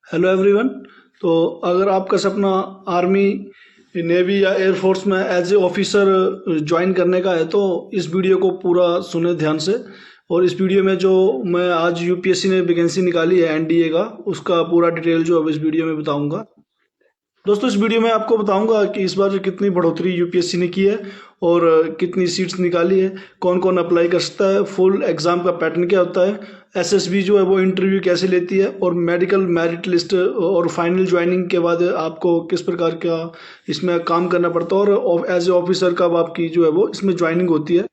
Hello everyone. तो अगर आपका सपना आर्मी, नेवी या एयरफोर्स में एज ए ऑफिसर ज्वाइन करने का है तो इस वीडियो को पूरा सुने ध्यान से। और इस वीडियो में जो मैं आज यूपीएससी ने वैकेंसी निकाली है एनडीए का, उसका पूरा डिटेल जो अब इस वीडियो में बताऊंगा। दोस्तों इस वीडियो में आपको बताऊंगा कि इस बार कितनी बढ़ोतरी यूपीएससी ने की है और कितनी सीट्स निकाली है, कौन कौन अप्लाई कर सकता है, फुल एग्जाम का पैटर्न क्या होता है, एसएसबी जो है वो इंटरव्यू कैसे लेती है, और मेडिकल मेरिट लिस्ट और फाइनल ज्वाइनिंग के बाद आपको किस प्रकार का इसमें काम करना पड़ता है और एज ए ऑफिसर कब आपकी जो है वो इसमें ज्वाइनिंग होती है।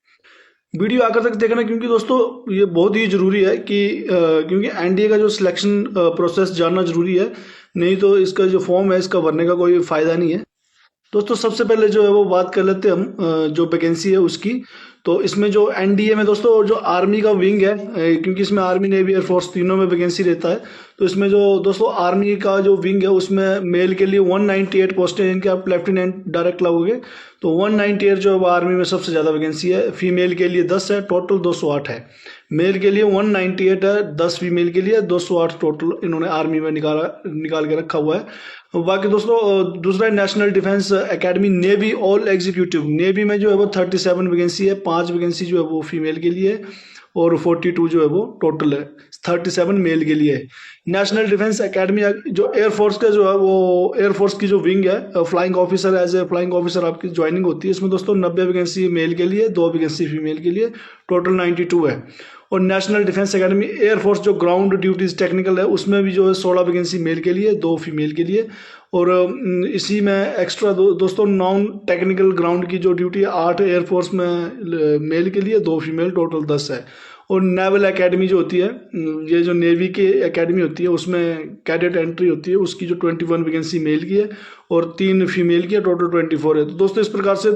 वीडियो आकर तक देखना क्योंकि दोस्तों ये बहुत ही ज़रूरी है कि क्योंकि एनडीए का जो सिलेक्शन प्रोसेस जानना ज़रूरी है, नहीं तो इसका जो फॉर्म है इसका भरने का कोई फ़ायदा नहीं है। दोस्तों सबसे पहले जो है वो बात कर लेते हैं हम जो वैकेंसी है उसकी। तो इसमें जो एनडीए में दोस्तों जो आर्मी का विंग है, क्योंकि इसमें आर्मी नेवी एयरफोर्स तीनों में वैकेंसी रहता है, तो इसमें जो दोस्तों आर्मी का जो विंग है उसमें मेल के लिए 198 पोस्टें हैं, जिनके आप लेफ्टिनेंट डायरेक्ट लगोगे। तो 198 जो है वो आर्मी में सबसे ज़्यादा वैकेंसी है। फीमेल के लिए 10 है, टोटल 208 है। मेल के लिए 198 है, 10 फीमेल के लिए 208 टोटल इन्होंने आर्मी में निकाल के रखा हुआ है। बाकी दोस्तों दूसरा national defence academy navy all executive, navy में जो है वो 37 वैकेंसी है, 5 वैकेंसी जो है वो फीमेल के लिए और 42 जो है वो टोटल है, 37 मेल के लिए। नेशनल डिफेंस एकेडमी जो एयरफोर्स का जो है वो एयरफोर्स की जो विंग है, flying officer, as a flying officer आपकी ज्वाइनिंग होती है। इसमें दोस्तों 90 वैकेंसी मेल के लिए, 2 वैकेंसी फीमेल के लिए, टोटल 92 है। और नेशनल डिफेंस एकेडमी एयरफोर्स जो ग्राउंड ड्यूटीज टेक्निकल है उसमें भी जो है 16 वैकेंसी मेल के लिए, 2 फीमेल के लिए। और इसी में एक्स्ट्रा दोस्तों नॉन टेक्निकल ग्राउंड की जो ड्यूटी है 8 एयरफोर्स में मेल के लिए, 2 फीमेल, टोटल 10 है। और नेवल एकेडमी जो होती है, ये जो नेवी की एकेडमी होती है उसमें कैडेट एंट्री होती है, उसकी जो 21 वैकेंसी मेल की है और 3 फीमेल की है, टोटल 24 है। तो दोस्तों इस प्रकार से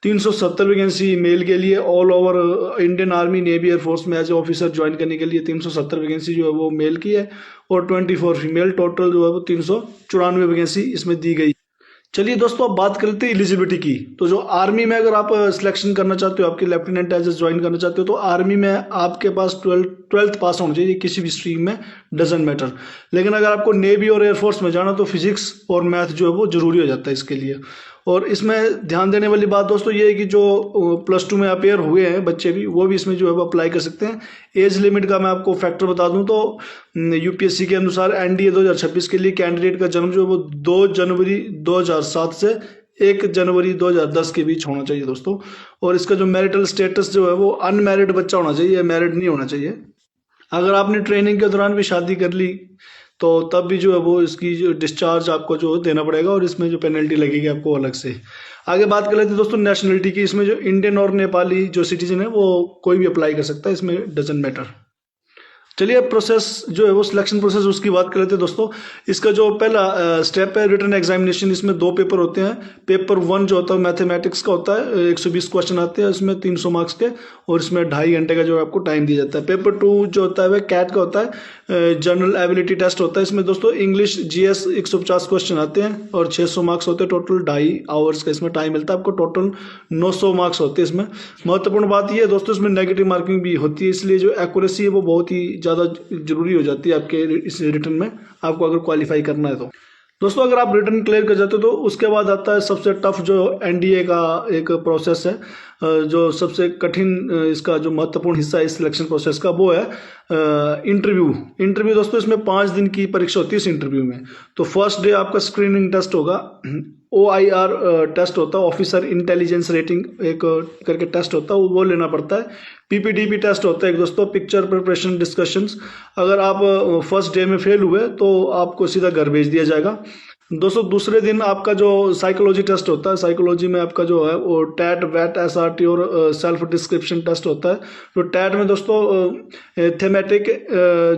370 वैकेंसी मेल के लिए all over Indian army navy air force में एज ए ऑफिसर ज्वाइन करने के लिए 370 वैकेंसी जो है वो मेल की है और 24 फीमेल, टोटल जो है वो 394 वैकेंसी इसमें दी गई। चलिए दोस्तों अब बात करते हैं एलिजिबिलिटी की। तो जो आर्मी में अगर आप सिलेक्शन करना चाहते हो, आपके लेफ्टिनेंट एज ज्वाइन करना चाहते हो, तो आर्मी में आपके पास 12th पास होना चाहिए किसी भी स्ट्रीम में, डजेंट मैटर। लेकिन अगर आपको नेवी और एयरफोर्स में जाना तो फिजिक्स और मैथ जो है वो जरूरी हो जाता है इसके लिए। और इसमें ध्यान देने वाली बात दोस्तों ये है कि जो +2 में अपेयर हुए हैं बच्चे भी, वो भी इसमें जो है वो अप्लाई कर सकते हैं। एज लिमिट का मैं आपको फैक्टर बता दूं तो यूपीएससी के अनुसार एनडीए 2026 के लिए कैंडिडेट का जन्म जो है वो 2 जनवरी 2007 से 1 जनवरी 2010 के बीच होना चाहिए दोस्तों। और इसका जो मैरिटल स्टेटस जो है वो अनमैरिड बच्चा होना चाहिए, मैरिड नहीं होना चाहिए। अगर आपने ट्रेनिंग के दौरान भी शादी कर ली तो तब भी जो है वो इसकी जो डिस्चार्ज आपको जो देना पड़ेगा और इसमें जो पेनल्टी लगेगी आपको अलग से। आगे बात कर लेते हैं दोस्तों नेशनलिटी की। इसमें जो इंडियन और नेपाली जो सिटीजन है वो कोई भी अप्लाई कर सकता है, इसमें डजेंट मैटर। चलिए अब प्रोसेस जो है वो सिलेक्शन प्रोसेस उसकी बात कर लेते हैं दोस्तों। इसका जो पहला स्टेप है रिटन एग्जामिनेशन, इसमें 2 पेपर होते हैं। पेपर 1 जो होता है मैथमेटिक्स का होता है, 120 क्वेश्चन आते हैं इसमें 300 मार्क्स के, और इसमें 2.5 घंटे का जो आपको टाइम दिया जाता है। पेपर 2 जो होता है वह कैट का होता है, जनरल एबिलिटी टेस्ट होता है। इसमें दोस्तों इंग्लिश जीएस 150 क्वेश्चन आते हैं और 600 मार्क्स होते हैं, टोटल 2.5 आवर्स का इसमें टाइम मिलता है आपको, टोटल 900 मार्क्स होते हैं इसमें। महत्वपूर्ण बात यह है दोस्तों इसमें नेगेटिव मार्किंग भी होती है, इसलिए जो एक्यूरेसी है वो बहुत ही ज़्यादा जरूरी हो जाती है आपके इस रिटर्न में, आपको अगर क्वालिफाई करना है तो। दोस्तों अगर आप रिटर्न क्लियर कर जाते हो तो उसके बाद आता है सबसे टफ जो एनडीए का एक प्रोसेस है, जो सबसे कठिन इसका जो महत्वपूर्ण हिस्सा है इस सिलेक्शन प्रोसेस का, वो है इंटरव्यू दोस्तों इसमें 5 दिन की परीक्षा होती है इस इंटरव्यू में। तो फर्स्ट डे आपका स्क्रीनिंग टेस्ट होगा, OIR टेस्ट होता है, ऑफिसर इंटेलिजेंस रेटिंग एक करके टेस्ट होता है, वो लेना पड़ता है। PPDP टेस्ट होता है एक दोस्तों, पिक्चर प्रिपरेशन डिस्कशंस। अगर आप फर्स्ट डे में फेल हुए तो आपको सीधा घर भेज दिया जाएगा। दोस्तों दूसरे दिन आपका जो साइकोलॉजी टेस्ट होता है, साइकोलॉजी में आपका जो है वो टैट, वैट, SRT और सेल्फ डिस्क्रिप्शन टेस्ट होता है। तो टैट में दोस्तों थेमेटिक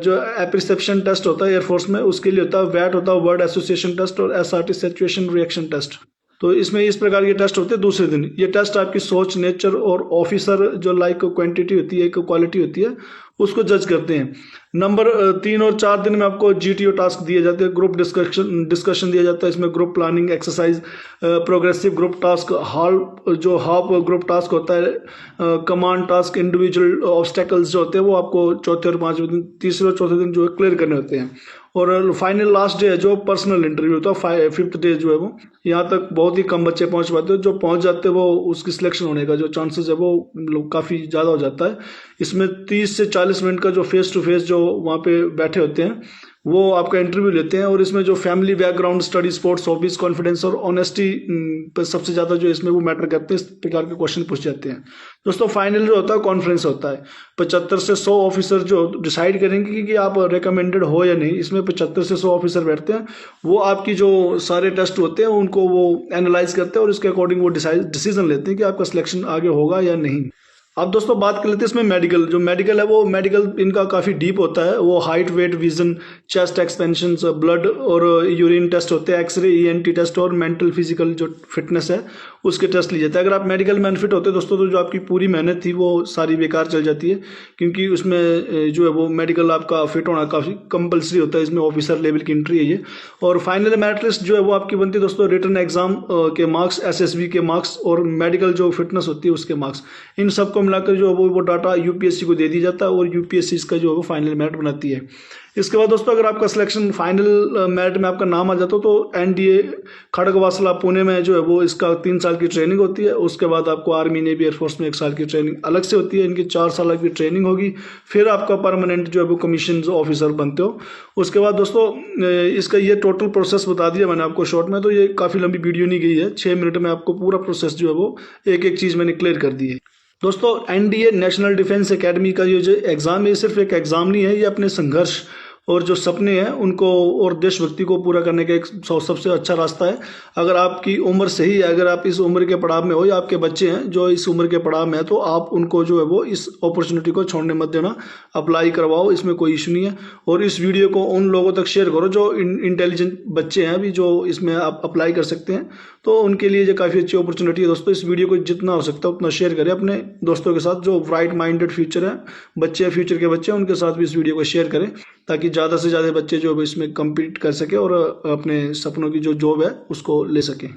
जो एप्रिसेप्शन टेस्ट होता है एयरफोर्स में, उसके लिए होता है। वैट होता है वर्ड एसोसिएशन टेस्ट, और SRT सिचुएशन रिएक्शन टेस्ट। तो इसमें इस प्रकार के टेस्ट होते हैं दूसरे दिन। ये टेस्ट आपकी सोच, नेचर और ऑफिसर जो लाइक क्वांटिटी होती है, एक क्वालिटी होती है, उसको जज करते हैं। नंबर 3 और 4 दिन में आपको GTO टास्क दिए जाते हैं, ग्रुप डिस्कशन दिया जाता है। इसमें group planning exercise, progressive group task, half group task होता है, कमांड टास्क, इंडिविजुअल ऑब्स्टेकल्स जो होते हैं वो आपको चौथे और 5वें दिन, तीसरे और चौथे दिन जो है क्लियर करने होते हैं। और फाइनल लास्ट डे है जो पर्सनल इंटरव्यू होता है, 5th डे जो है वो, यहाँ तक बहुत ही कम बच्चे पहुंच पाते हैं। जो पहुंच जाते हैं वो उसकी सिलेक्शन होने का जो चांसेस है वो काफ़ी ज़्यादा हो जाता है। इसमें 30 से 40 मिनट का जो फेस टू फेस जो वहाँ पे बैठे होते हैं वो आपका इंटरव्यू लेते हैं, और इसमें जो family background, study, sports, hobbies, confidence और ऑनेस्टी पर सबसे ज़्यादा जो इसमें वो मैटर करते हैं, इस प्रकार के क्वेश्चन पूछ जाते हैं। दोस्तों फाइनल जो होता है कॉन्फ्रेंस होता है, 75 से 100 ऑफिसर जो डिसाइड करेंगे कि आप रिकमेंडेड हो या नहीं। इसमें 75 से 100 ऑफिसर बैठते हैं, वो आपकी जो सारे टेस्ट होते हैं उनको वो एनालाइज करते हैं और इसके अकॉर्डिंग वो डिसीजन लेते हैं कि आपका सिलेक्शन आगे होगा या नहीं। अब दोस्तों बात कर लेते हैं इसमें मेडिकल, जो मेडिकल है वो मेडिकल इनका काफ़ी डीप होता है। वो height, weight, vision, chest expansion, blood और यूरिन टेस्ट होते हैं, एक्सरे, ENT टेस्ट और मेंटल फिजिकल जो फिटनेस है उसके टेस्ट लिए जाते हैं। अगर आप मेडिकल में अनफिट होते हैं दोस्तों तो जो आपकी पूरी मेहनत थी वो सारी बेकार चल जाती है, क्योंकि उसमें जो है वो मेडिकल आपका फिट होना काफ़ी कंपलसरी होता है। इसमें ऑफिसर लेवल की एंट्री है ये। और फाइनल मेरिट लिस्ट जो है वो आपकी बनती है दोस्तों रिटन एग्जाम के मार्क्स, SSB के मार्क्स और मेडिकल जो फिटनेस होती है उसके मार्क्स, इन सबको मिलाकर जो है वो डाटा UPSC को दे दी जाता है और UPSC इसका जो है वो फाइनल मेरिट बनाती है। इसके बाद दोस्तों अगर आपका सिलेक्शन फाइनल मेरिट में आपका नाम आ जाता हो तो NDA खड़गवासला पुणे में जो है वो इसका 3 साल की ट्रेनिंग होती है। उसके बाद आपको आर्मी, नेवी, एयरफोर्स में 1 साल की ट्रेनिंग अलग से होती है। इनकी 4 साल की ट्रेनिंग होगी, फिर आपका परमानेंट जो है वो कमीशन ऑफिसर बनते हो। उसके बाद दोस्तों इसका ये टोटल प्रोसेस बता दिया मैंने आपको शॉर्ट में, तो ये काफ़ी लंबी वीडियो नहीं गई है, 6 मिनट में आपको पूरा प्रोसेस जो है वो एक एक चीज़ मैंने क्लियर कर दी है। दोस्तों NDA नेशनल डिफेंस एकेडमी का ये जो एग्ज़ाम है, ये सिर्फ एक एग्ज़ाम नहीं है, ये अपने संघर्ष और जो सपने हैं उनको और देशभक्ति को पूरा करने का एक सबसे अच्छा रास्ता है। अगर आपकी उम्र सही है, अगर आप इस उम्र के पड़ाव में हो या आपके बच्चे हैं जो इस उम्र के पड़ाव में है, तो आप उनको जो है वो इस अपॉर्चुनिटी को छोड़ने मत देना, अप्लाई करवाओ, इसमें कोई इशू नहीं है। और इस वीडियो को उन लोगों तक शेयर करो जो इंटेलिजेंट बच्चे हैं अभी, जो इसमें आप अप्लाई कर सकते हैं, तो उनके लिए ये काफ़ी अच्छी अपॉर्चुनिटी है। दोस्तों इस वीडियो को जितना हो सकता है उतना शेयर करें अपने दोस्तों के साथ जो ब्राइट माइंडेड फ्यूचर है बच्चे, फ्यूचर के बच्चे हैं, उनके साथ भी इस वीडियो को शेयर करें, ताकि ज़्यादा से ज़्यादा बच्चे जो इसमें कम्पीट कर सके और अपने सपनों की जो जॉब है उसको ले सकें।